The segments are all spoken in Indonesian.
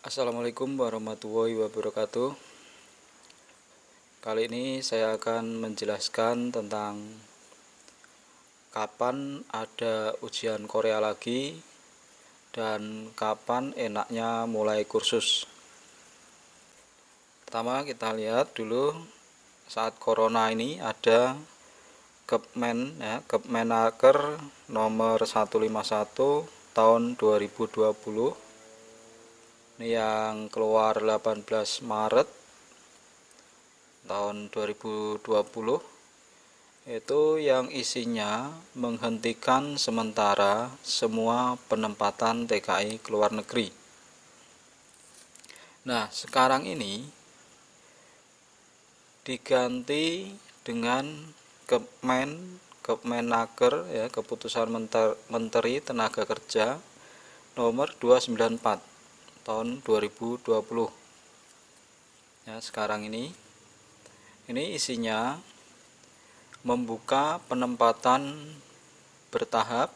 Assalamualaikum warahmatullahi wabarakatuh. Kali ini saya akan menjelaskan tentang kapan ada ujian Korea lagi dan kapan enaknya mulai kursus. Pertama kita lihat dulu saat corona ini ada Kepmenaker nomor 151 tahun 2020 yang keluar 18 Maret tahun 2020, itu yang isinya menghentikan sementara semua penempatan TKI ke luar negeri. Nah, sekarang ini diganti dengan Kepmenaker Keputusan Menteri Tenaga Kerja nomor 294 tahun 2020. Ya, sekarang ini isinya membuka penempatan bertahap,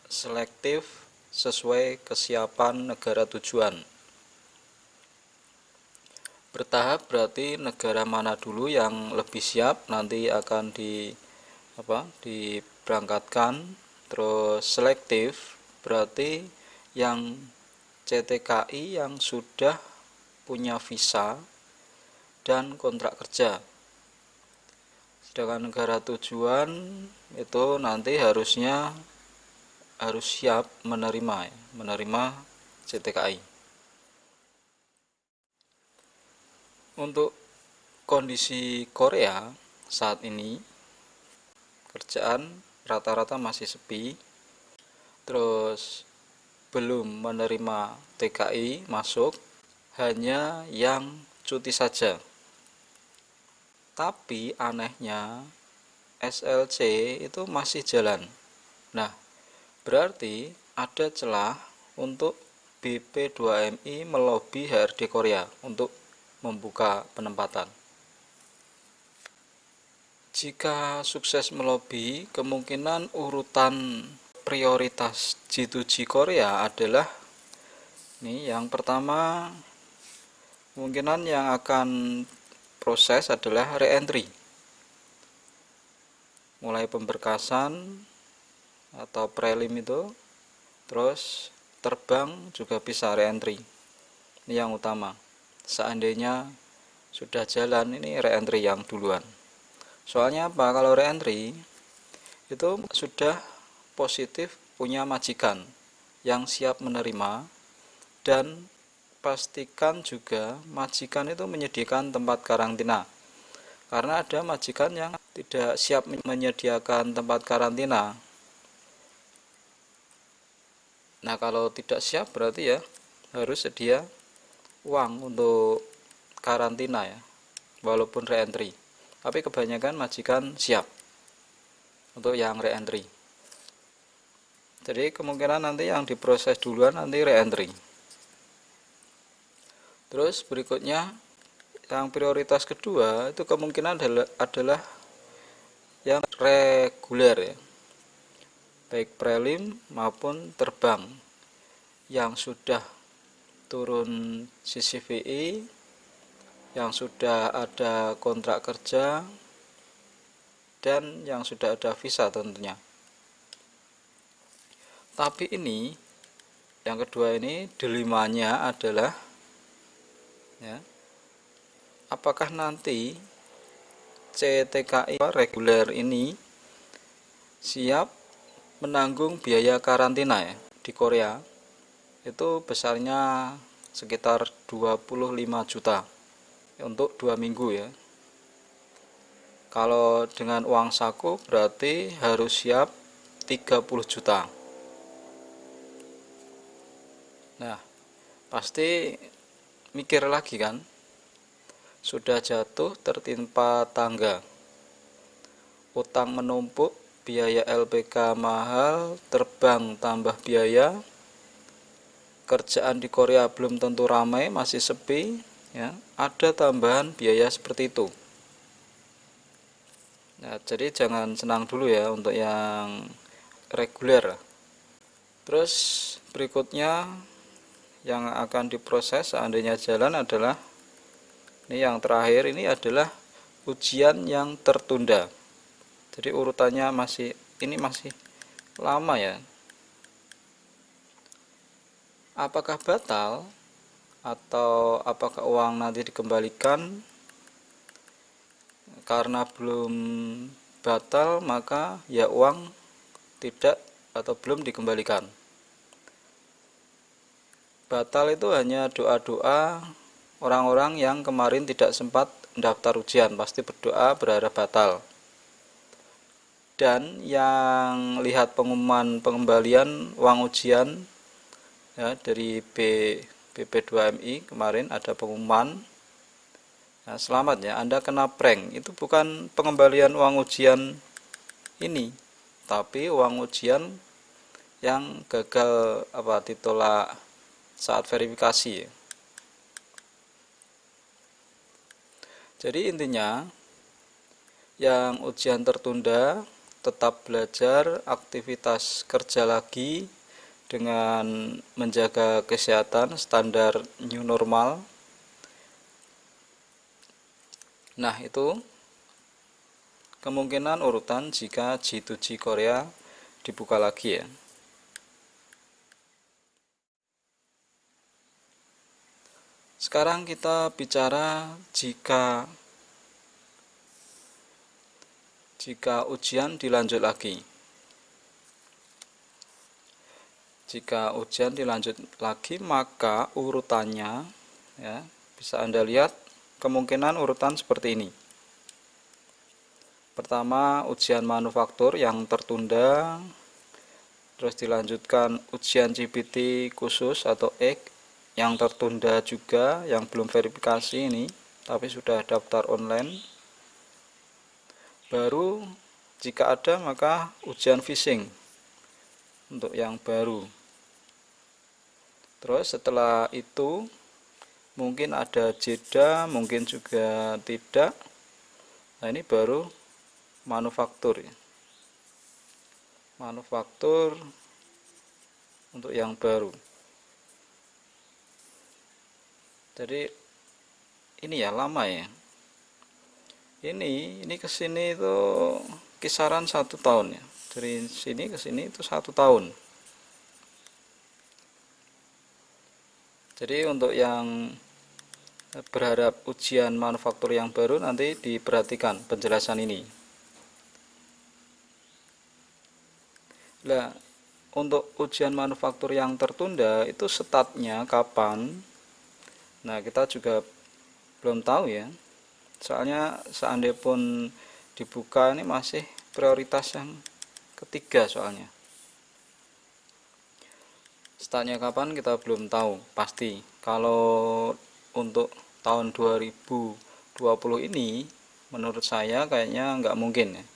selektif, sesuai kesiapan negara tujuan. Bertahap berarti negara mana dulu yang lebih siap nanti akan diberangkatkan. Terus selektif berarti yang CTKI yang sudah punya visa dan kontrak kerja. Sedangkan negara tujuan itu nanti harus siap menerima CTKI. Untuk kondisi Korea saat ini, kerjaan rata-rata masih sepi, terus belum menerima TKI masuk, hanya yang cuti saja. Tapi anehnya SLC itu masih jalan. Nah, berarti ada celah untuk BP2MI melobi HRD Korea untuk membuka penempatan. Jika sukses melobi, kemungkinan urutan prioritas G2G Korea adalah yang pertama, kemungkinan yang akan proses adalah re-entry, mulai pemberkasan atau prelim itu, terus terbang juga bisa re-entry. Ini yang utama. Seandainya sudah jalan, ini re-entry yang duluan. Soalnya apa? Kalau re-entry itu sudah positif punya majikan yang siap menerima, dan pastikan juga majikan itu menyediakan tempat karantina. Karena ada majikan yang tidak siap menyediakan tempat karantina. Nah, kalau tidak siap berarti harus sedia uang untuk karantina walaupun re-entry. Tapi kebanyakan majikan siap untuk yang re-entry. Jadi kemungkinan nanti yang diproses duluan nanti re-entry. Terus berikutnya yang prioritas kedua itu kemungkinan adalah yang reguler baik prelim maupun terbang yang sudah turun CCVI, yang sudah ada kontrak kerja, dan yang sudah ada visa tentunya. Tapi ini yang kedua ini dilemanya adalah apakah nanti CTKI reguler ini siap menanggung biaya karantina di Korea. Itu besarnya sekitar 25 juta untuk 2 minggu Kalau dengan uang saku berarti harus siap 30 juta. Nah, pasti mikir lagi kan, sudah jatuh tertimpa tangga, utang menumpuk, biaya LPK mahal, terbang tambah biaya, kerjaan di Korea belum tentu ramai, masih sepi, ada tambahan biaya seperti itu. Nah, jadi jangan senang dulu untuk yang reguler. Terus berikutnya yang akan diproses seandainya jalan adalah ini yang terakhir, ini adalah ujian yang tertunda. Jadi urutannya masih lama ya. Apakah batal atau apakah uang nanti dikembalikan? Karena belum batal maka ya uang tidak atau belum dikembalikan. Batal itu hanya doa-doa orang-orang yang kemarin tidak sempat mendaftar ujian, pasti berdoa berharap batal. Dan yang lihat pengumuman pengembalian uang ujian ya, dari BP2MI kemarin ada pengumuman, nah, selamat ya, Anda kena prank. Itu bukan pengembalian uang ujian ini, tapi uang ujian yang gagal ditolak saat verifikasi. Jadi intinya yang ujian tertunda tetap belajar, aktivitas kerja lagi dengan menjaga kesehatan standar new normal. Nah, itu kemungkinan urutan jika G2G Korea dibuka lagi ya. Sekarang kita bicara jika ujian dilanjut lagi. Jika ujian dilanjut lagi maka urutannya ya, bisa Anda lihat kemungkinan urutan seperti ini. Pertama, ujian manufaktur yang tertunda, terus dilanjutkan ujian CPT khusus atau EK yang tertunda juga, yang belum verifikasi ini tapi sudah daftar online. Baru jika ada maka ujian phishing untuk yang baru. Terus setelah itu mungkin ada jeda, mungkin juga tidak. Nah, ini baru manufaktur ya. Manufaktur untuk yang baru. Jadi ini ya lama ya. Ini kesini itu kisaran 1 tahun ya. Dari sini ke sini itu 1 tahun. Jadi untuk yang berharap ujian manufaktur yang baru nanti diperhatikan penjelasan ini. Nah, untuk ujian manufaktur yang tertunda itu startnya kapan? Nah, kita juga belum tahu ya. Soalnya seandainya pun dibuka ini masih prioritas yang ketiga soalnya. Startnya kapan kita belum tahu pasti. Kalau untuk tahun 2020 ini menurut saya kayaknya nggak mungkin ya.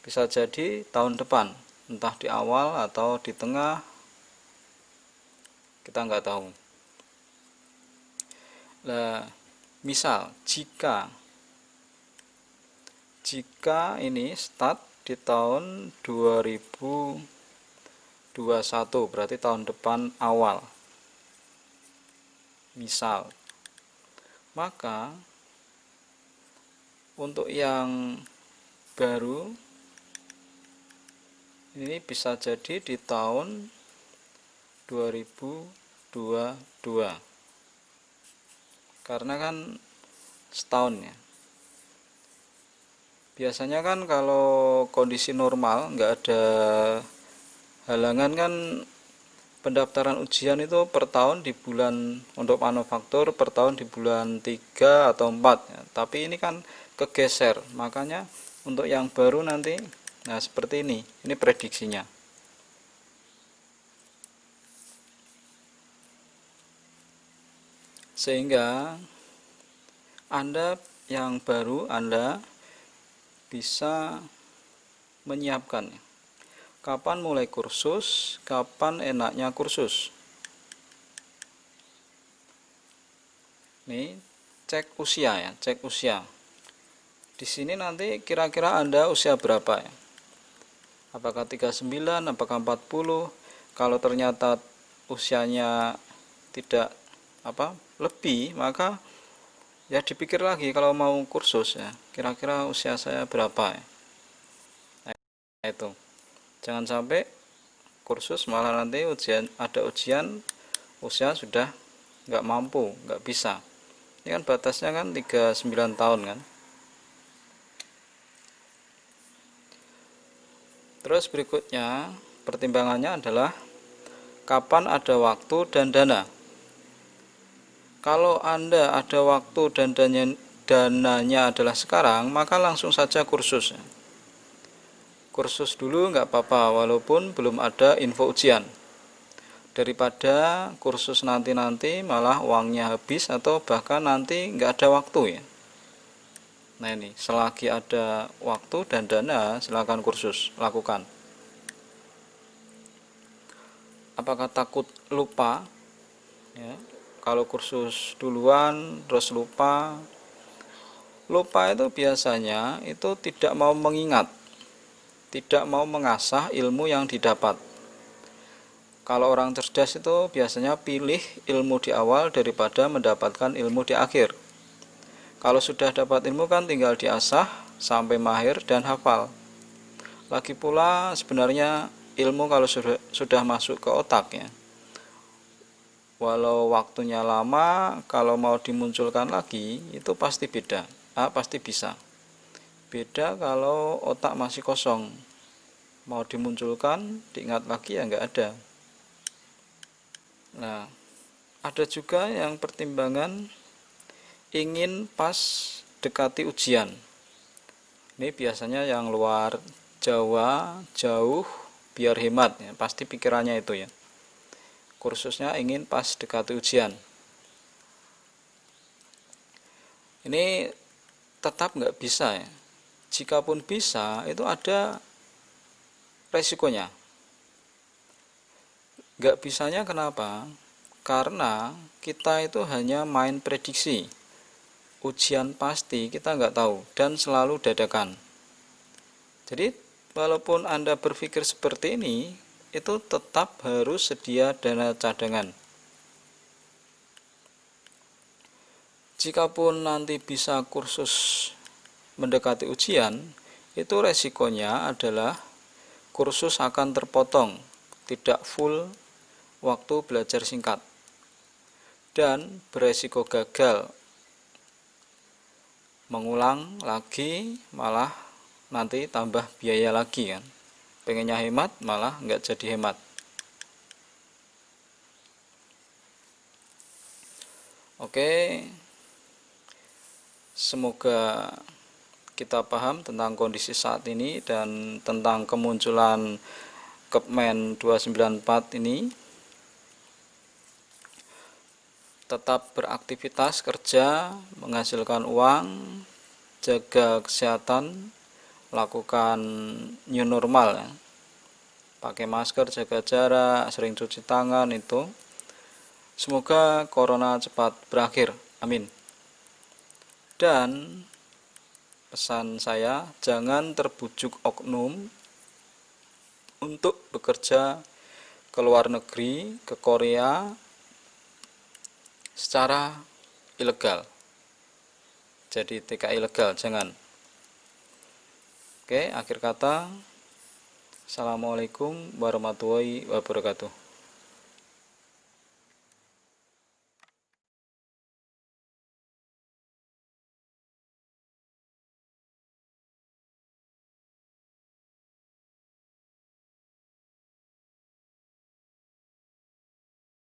Bisa jadi tahun depan, entah di awal atau di tengah, kita nggak tahu. Nah, misal jika ini start di tahun 2021 berarti tahun depan awal. Misal, maka untuk yang baru ini bisa jadi di tahun 2022. Karena kan setahun ya. Biasanya kan kalau kondisi normal nggak ada halangan kan pendaftaran ujian itu per tahun di bulan untuk manufaktur per tahun di bulan 3 atau 4 ya. Tapi ini kan kegeser, makanya untuk yang baru nanti nah seperti ini prediksinya. Sehingga Anda yang baru Anda bisa menyiapkan kapan mulai kursus, kapan enaknya kursus. Nih, cek usia ya, cek usia. Di sini nanti kira-kira Anda usia berapa ya? Apakah 39, apakah 40? Kalau ternyata usianya tidak lebih, maka ya dipikir lagi kalau mau kursus ya, kira-kira usia saya berapa ya. Nah, itu jangan sampai kursus malah nanti ada ujian usia sudah nggak mampu, nggak bisa. Ini kan batasnya kan 39 tahun kan. Terus berikutnya pertimbangannya adalah kapan ada waktu dan dana. Kalau Anda ada waktu dan dananya adalah sekarang, maka langsung saja kursus. Kursus dulu nggak apa-apa walaupun belum ada info ujian, daripada kursus nanti-nanti malah uangnya habis atau bahkan nanti nggak ada waktu ya. Nah ini, selagi ada waktu dan dana, silakan kursus, lakukan. Apakah takut lupa? Ya, kalau kursus duluan terus lupa itu biasanya itu tidak mau mengingat, tidak mau mengasah ilmu yang didapat. Kalau orang cerdas itu biasanya pilih ilmu di awal daripada mendapatkan ilmu di akhir. Kalau sudah dapat ilmu kan tinggal diasah sampai mahir dan hafal. Lagi pula sebenarnya ilmu kalau sudah masuk ke otak ya, walau waktunya lama, kalau mau dimunculkan lagi itu pasti beda. Pasti bisa. Beda kalau otak masih kosong, mau dimunculkan, diingat lagi ya nggak ada. Nah, ada juga yang pertimbangan ingin pas dekati ujian. Ini biasanya yang luar Jawa jauh biar hemat ya, pasti pikirannya itu ya. Kursusnya ingin pas dekati ujian. Ini tetap nggak bisa ya. Jikapun bisa itu ada resikonya. Nggak bisanya kenapa? Karena kita itu hanya main prediksi. Ujian pasti kita nggak tahu dan selalu dadakan. Jadi walaupun Anda berpikir seperti ini, itu tetap harus sedia dana cadangan. Jikapun nanti bisa kursus mendekati ujian, itu resikonya adalah kursus akan terpotong, tidak full waktu belajar singkat, dan beresiko gagal. Mengulang lagi malah nanti tambah biaya lagi kan. Pengennya hemat malah nggak jadi hemat. Oke, semoga kita paham tentang kondisi saat ini dan tentang kemunculan Kepmen 294 ini. Tetap beraktivitas kerja, menghasilkan uang, jaga kesehatan, lakukan new normal ya. Pakai masker, jaga jarak, sering cuci tangan itu. Semoga corona cepat berakhir. Amin. Dan pesan saya, jangan terbujuk oknum untuk bekerja ke luar negeri, ke Korea secara ilegal. Jadi TKI ilegal, jangan. Oke, akhir kata, assalamualaikum warahmatullahi wabarakatuh.